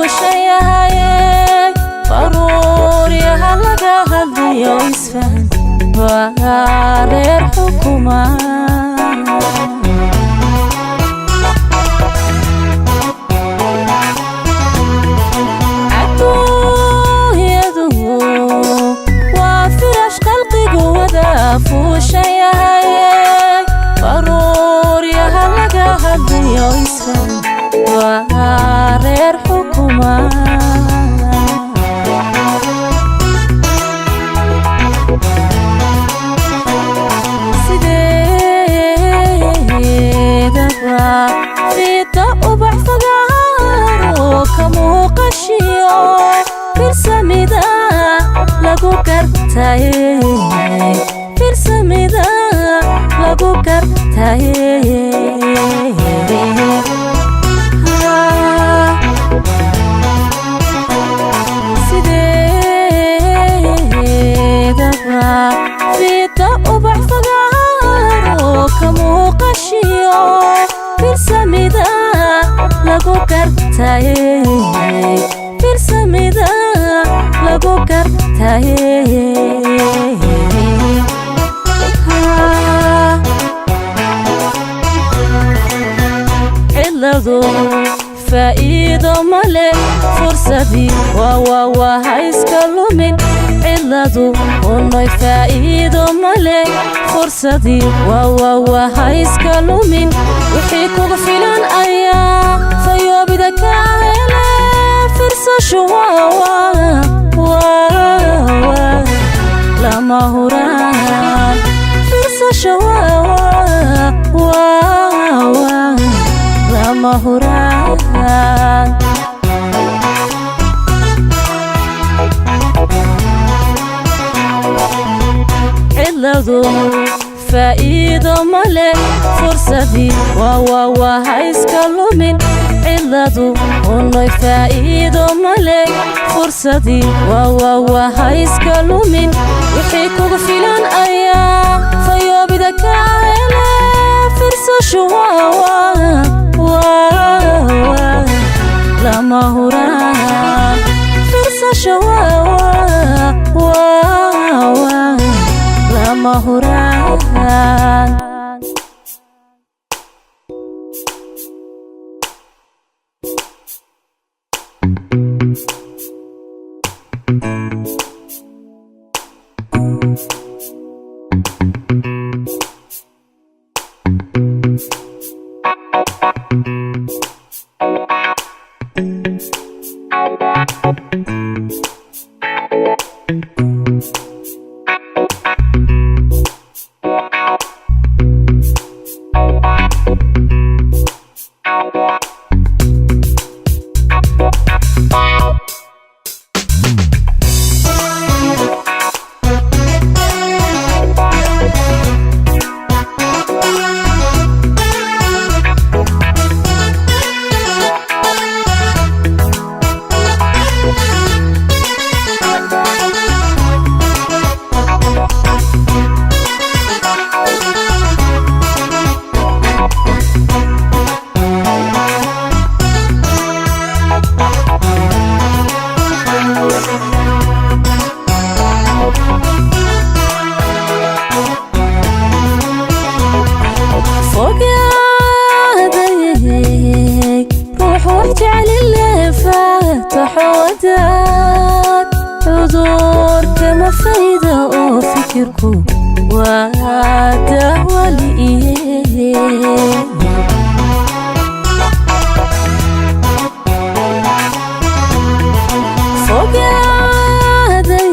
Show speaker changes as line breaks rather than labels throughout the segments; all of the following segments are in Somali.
fuushayahayey faruuryaha laga hadliyo isfahan waa reer xukuma adduunyadu waa firash qalqigu wada fuushayahayey faruuryaha laga hadliyo isfahan waa reer xukuma fiida ubax fagaaro kamuuqashiyo firsamida lagu gartaye firsamida lagu gartaye sideedaba fiida ubax fagaaro kamuuqashiyo firsamida lagu gartaye firsamida lagu gartaye ciladu faa'iido male fursadii waa ha iska lumin ciladu unoy faa'iido male fursadii waa ha iska lumin wixii kugu filan ayaa fayoobida ka hele fiirsasho lama huraan fiirsasho lama huraan ciladu faa'iido male fursadii waa ha iska lumin ciladu unoy faa'iido male fursadii waa ha iska lumin wixii kugu filan ayaa fayoobida ka hele fiirsasho lama huraan fiirsasho lama huraan fayda oo fikirku waa dawaliye fogaaday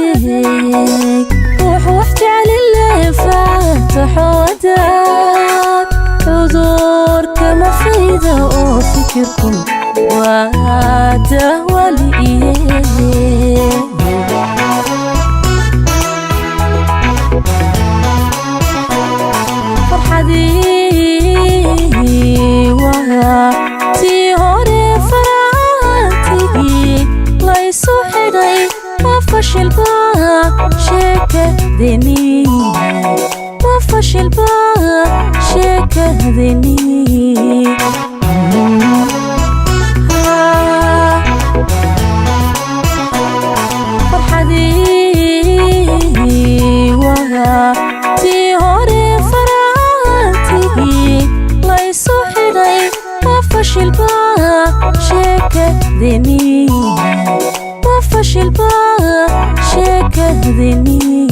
wax jecel faataxoodad cudurka ma fayda oo fikirku waa dawaliye tii hore faraantigii laysu xidhay waa fashilba sheekadeni waa fashilba sheekadeni ديني وفشل شيكة ديني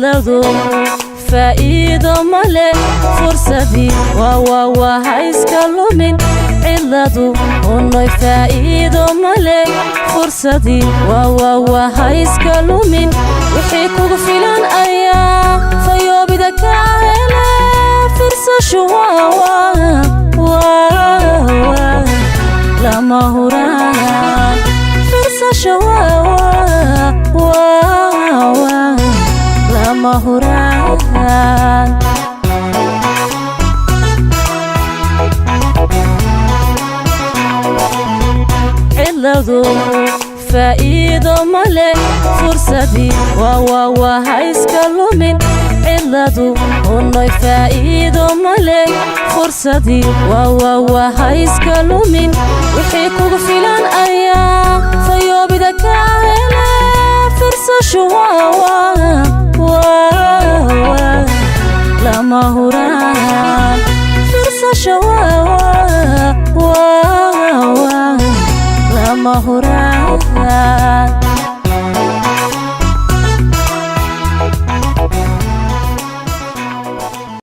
علادو فائدة مالي فرصتي هايسك اللومين علادو ونوي فائدة مالي فرصتي هايسك اللومين وحيكو فيلان أيام فيو بدك عيلة فيرساشو لما هران فيرساشو lama huraan علادو فائدة مالي فرصتي هايسك اللومين علادو ونوي فائدة مالي فرصتي هايسك اللومين وحيكو فيلان أيام فيو بدك عيلة فيرساشو lama huraan Fiirsasho lama huraan